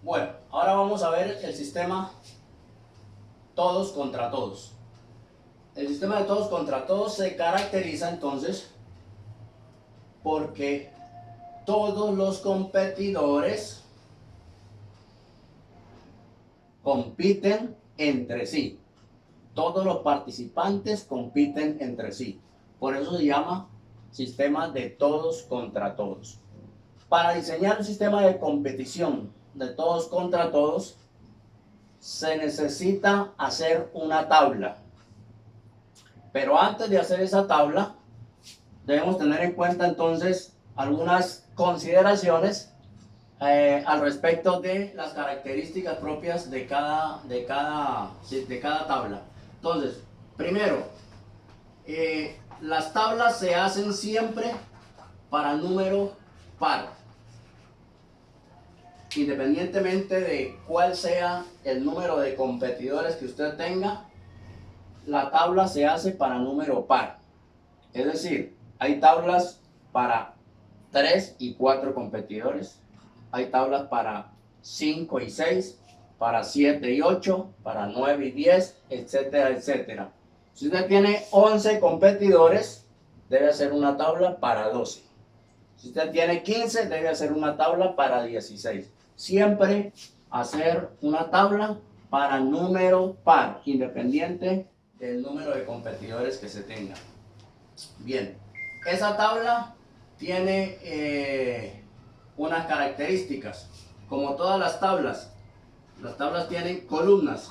Bueno, ahora vamos a ver el sistema todos contra todos. El sistema de todos contra todos se caracteriza entonces porque todos los competidores compiten entre sí. Todos los participantes compiten entre sí. Por eso se llama sistema de todos contra todos. Para diseñar un sistema de competición de todos contra todos, se necesita hacer una tabla. Pero antes de hacer esa tabla, debemos tener en cuenta entonces algunas consideraciones al respecto de las características propias de cada tabla. Entonces, primero, las tablas se hacen siempre para número par. Independientemente de cuál sea el número de competidores que usted tenga, la tabla se hace para número par. Es decir, hay tablas para 3 y 4 competidores, hay tablas para 5 y 6, para 7 y 8, para 9 y 10, etcétera, etcétera. Si usted tiene 11 competidores, debe hacer una tabla para 12. Si usted tiene 15, debe hacer una tabla para 16. Siempre hacer una tabla para número par, independiente del número de competidores que se tenga. Bien, esa tabla tiene unas características. Como todas las tablas tienen columnas.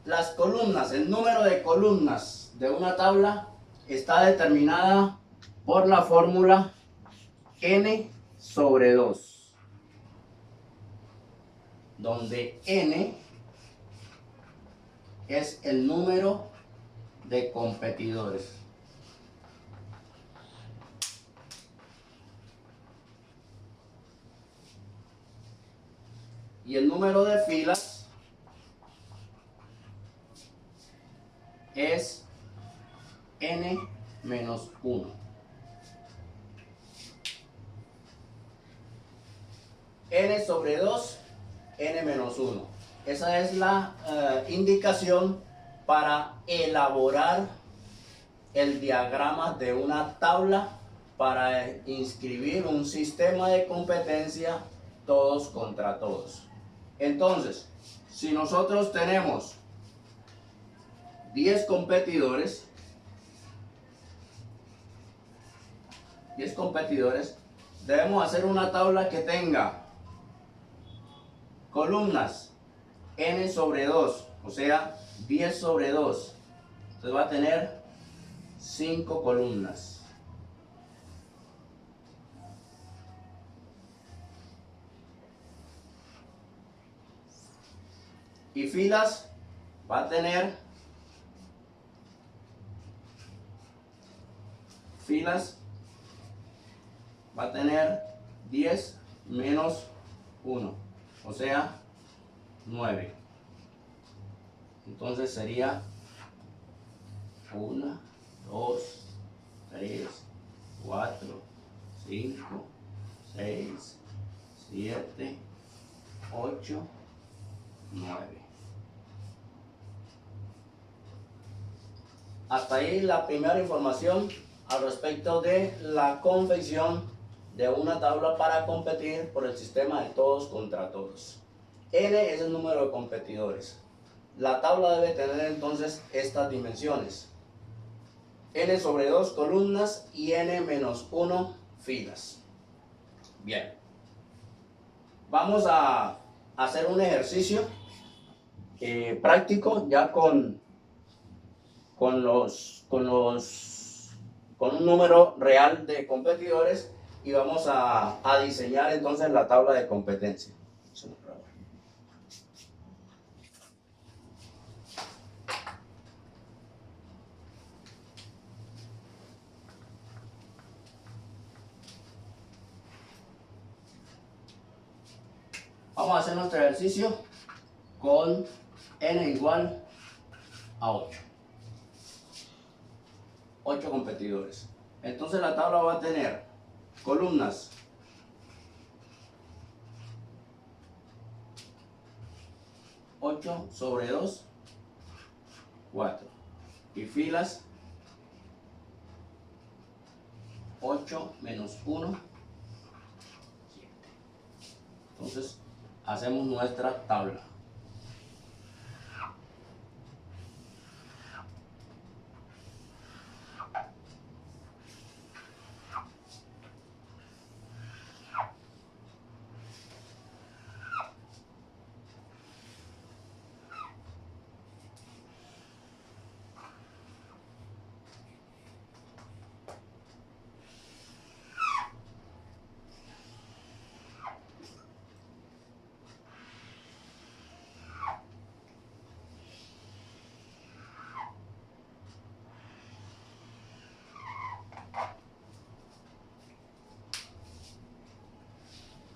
Las columnas, el número de columnas de una tabla está determinada por la fórmula n sobre 2, donde n es el número de competidores. Y el número de filas es n menos 1. N sobre 2, n menos 1. Esa es la indicación para elaborar el diagrama de una tabla para inscribir un sistema de competencia todos contra todos. Entonces, si nosotros tenemos 10 competidores, debemos hacer una tabla que tenga columnas n sobre 2, o sea, 10 sobre 2. Entonces va a tener 5 columnas. Y filas va a tener va a tener 10 menos 1, o sea, 9. Entonces sería 1, 2, 3, 4, 5, 6, 7, 8, 9. Hasta ahí la primera información al respecto de la confección de una tabla para competir por el sistema de todos contra todos. N es el número de competidores. La tabla debe tener entonces estas dimensiones: n sobre 2 columnas y n menos 1 filas. Bien, vamos a hacer un ejercicio práctico ya con un número real de competidores, y vamos a diseñar entonces la tabla de competencia. Vamos a hacer nuestro ejercicio con n igual a 8. 8 competidores. Entonces la tabla va a tener columnas. Ocho sobre 2, 4. Y filas, 8 menos 1, 7. Entonces, hacemos nuestra tabla.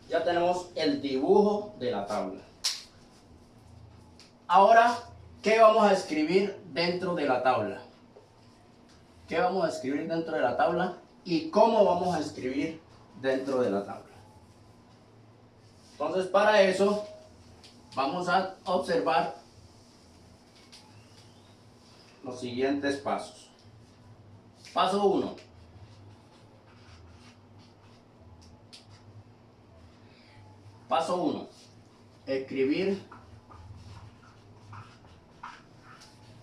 Ya tenemos el dibujo de la tabla. Ahora, ¿qué vamos a escribir dentro de la tabla? ¿Qué vamos a escribir dentro de la tabla? ¿Y cómo vamos a escribir dentro de la tabla? Entonces, para eso, vamos a observar los siguientes pasos. Paso 1. Paso 1. Escribir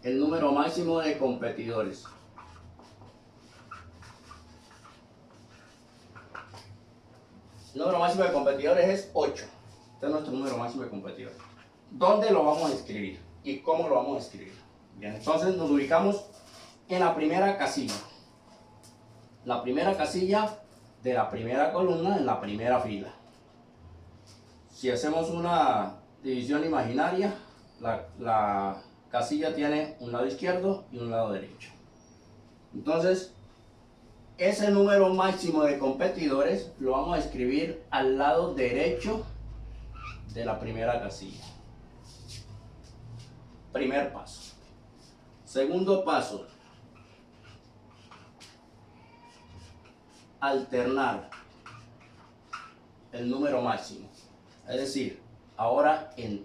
el número máximo de competidores. El número máximo de competidores es 8. Este es nuestro número máximo de competidores. ¿Dónde lo vamos a escribir? ¿Y cómo lo vamos a escribir? Bien, entonces nos ubicamos en la primera casilla. La primera casilla de la primera columna en la primera fila. Si hacemos una división imaginaria, la casilla tiene un lado izquierdo y un lado derecho. Entonces, ese número máximo de competidores lo vamos a escribir al lado derecho de la primera casilla. Primer paso. Segundo paso. Alternar el número máximo. Es decir, ahora en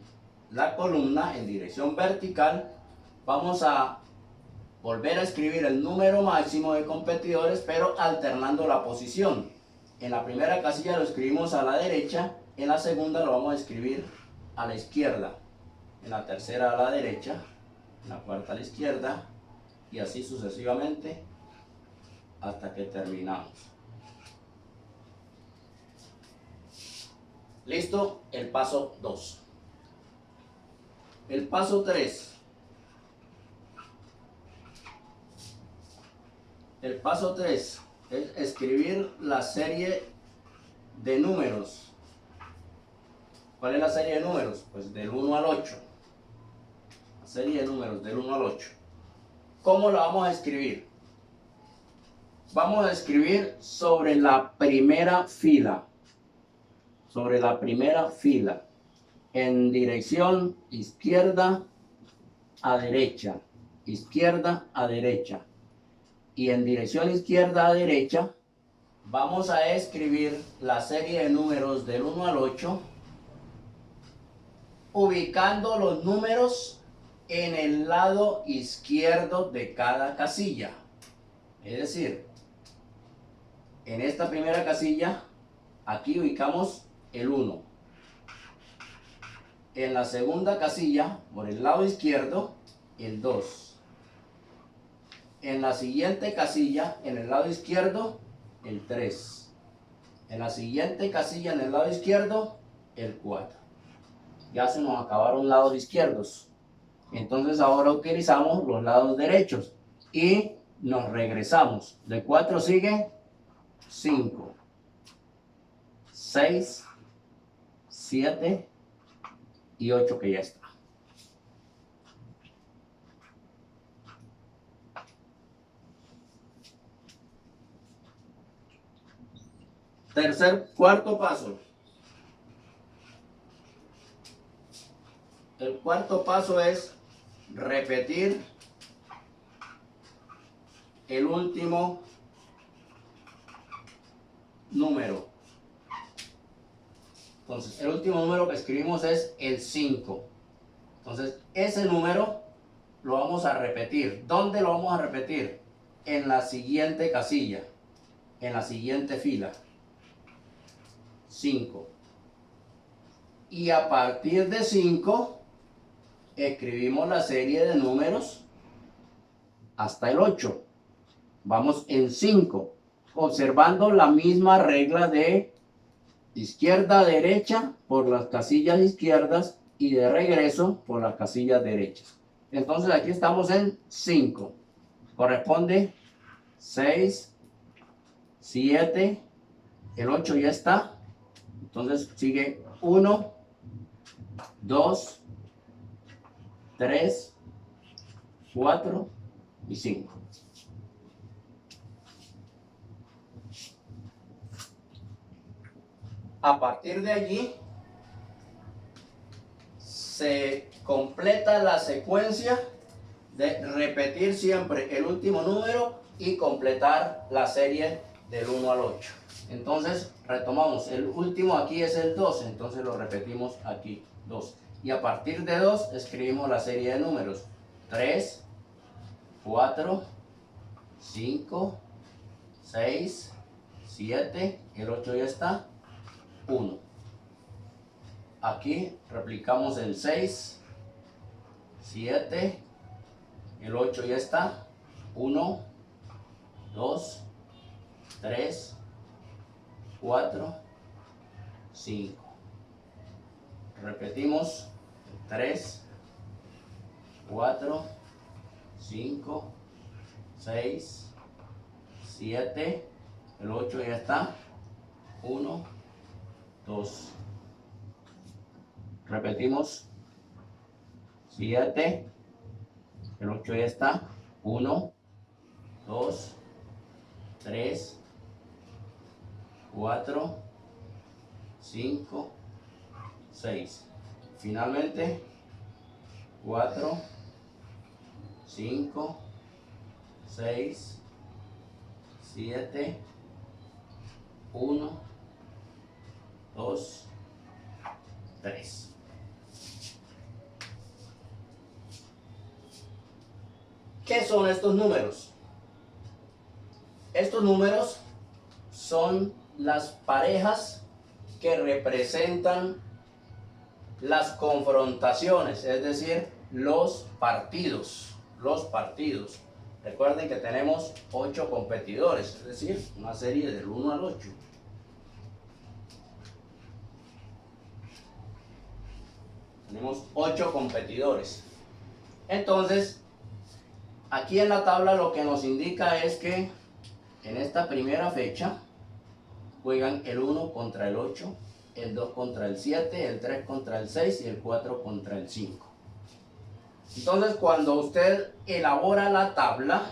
la columna en dirección vertical vamos a volver a escribir el número máximo de competidores, pero alternando la posición. En la primera casilla lo escribimos a la derecha, en la segunda lo vamos a escribir a la izquierda, en la tercera a la derecha, en la cuarta a la izquierda, y así sucesivamente hasta que terminamos. Listo, el paso 2. El paso 3. El paso 3 es escribir la serie de números. ¿Cuál es la serie de números? Pues del 1 al 8. La serie de números del 1 al 8. ¿Cómo la vamos a escribir? Vamos a escribir sobre la primera fila. Sobre la primera fila, en dirección izquierda a derecha, izquierda a derecha, y en dirección izquierda a derecha vamos a escribir la serie de números del 1 al 8, ubicando los números en el lado izquierdo de cada casilla. Es decir, en esta primera casilla, aquí ubicamos el 1. En la segunda casilla, por el lado izquierdo, el 2. En la siguiente casilla, en el lado izquierdo, el 3. En la siguiente casilla, en el lado izquierdo, el 4. Ya se nos acabaron lados izquierdos. Entonces ahora utilizamos los lados derechos y nos regresamos. De 4 sigue 5, 6, 7 y 8 que ya está. Cuarto paso. El cuarto paso es repetir el último número. Entonces, el último número que escribimos es el 5. Entonces, ese número lo vamos a repetir. ¿Dónde lo vamos a repetir? En la siguiente casilla, en la siguiente fila. 5. Y a partir de 5, escribimos la serie de números hasta el 8. Vamos en 5, observando la misma regla de izquierda a derecha por las casillas izquierdas y de regreso por las casillas derechas. Entonces aquí estamos en 5. Corresponde 6, 7, el 8 ya está. Entonces sigue 1, 2, 3, 4 y 5. A partir de allí se completa la secuencia de repetir siempre el último número y completar la serie del 1 al 8. Entonces retomamos, el último aquí es el 2, entonces lo repetimos aquí, 2. Y a partir de 2 escribimos la serie de números 3, 4, 5, 6, 7, el 8 ya está, 1. Aquí replicamos el 6, 7, el 8 ya está, 1, 2, 3, 4, 5. Repetimos 3, 4, 5, 6, 7, el 8 ya está, 1, 2. Repetimos 7, el 8 ya está, 1, 2, 3, 4, 5, 6. Finalmente 4, 5, 6, 7, 1, 2, 3. ¿Qué son estos números? Estos números son las parejas que representan las confrontaciones, es decir, los partidos. Recuerden que tenemos 8 competidores, es decir, una serie del 1 al 8. Tenemos 8 competidores. Entonces, aquí en la tabla lo que nos indica es que en esta primera fecha juegan el 1 contra el 8, el 2 contra el 7, el 3 contra el 6 y el 4 contra el 5. Entonces, cuando usted elabora la tabla,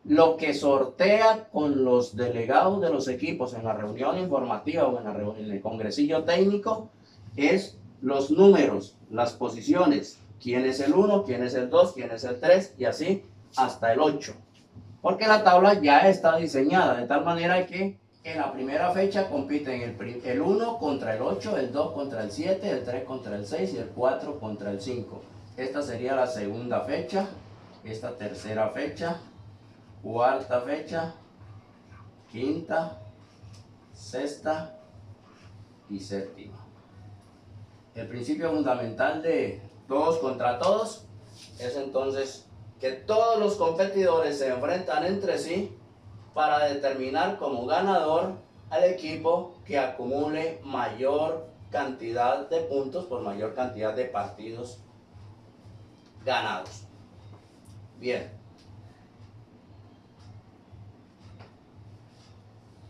lo que sortea con los delegados de los equipos en la reunión informativa o en el congresillo técnico es los números, las posiciones, quién es el 1, quién es el 2, quién es el 3 y así hasta el 8. Porque la tabla ya está diseñada de tal manera que en la primera fecha compiten el 1 contra el 8, el 2 contra el 7, el 3 contra el 6 y el 4 contra el 5. Esta sería la segunda fecha, esta tercera fecha, cuarta fecha, quinta, sexta y séptima. El principio fundamental de todos contra todos es entonces que todos los competidores se enfrentan entre sí para determinar como ganador al equipo que acumule mayor cantidad de puntos por mayor cantidad de partidos ganados. Bien.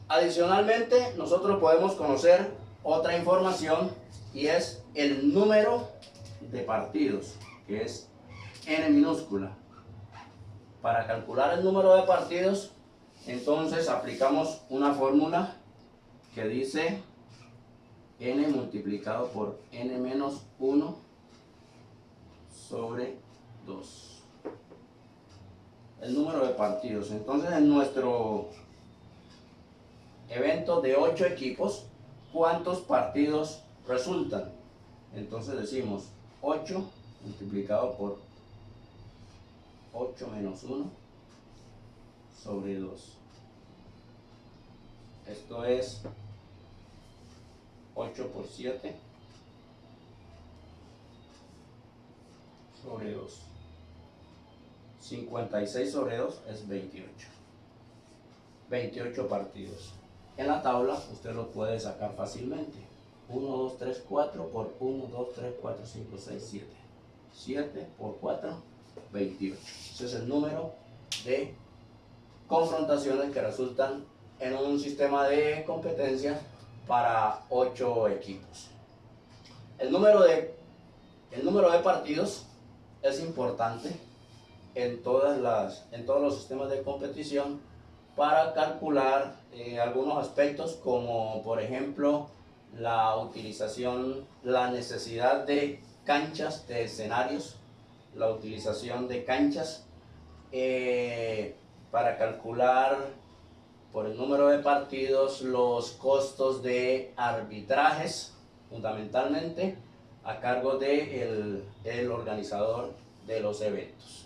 Adicionalmente, nosotros podemos conocer otra información y es el número de partidos, que es n minúscula. Para calcular el número de partidos, entonces aplicamos una fórmula que dice n multiplicado por n menos 1 sobre 2. El número de partidos. Entonces en nuestro eventos de 8 equipos, ¿cuántos partidos resultan? Entonces decimos 8 multiplicado por 8 menos 1 sobre 2. Esto es 8 por 7 sobre 2. 56 sobre 2 es 28. 28 partidos. En la tabla usted lo puede sacar fácilmente. 1, 2, 3, 4 por 1, 2, 3, 4, 5, 6, 7. 7 por 4, 28. Ese es el número de confrontaciones que resultan en un sistema de competencias para 8 equipos. El número de partidos es importante en todos los sistemas de competición para calcular algunos aspectos, como por ejemplo la necesidad de canchas, de escenarios, la utilización de canchas, para calcular por el número de partidos los costos de arbitrajes, fundamentalmente a cargo del organizador de los eventos.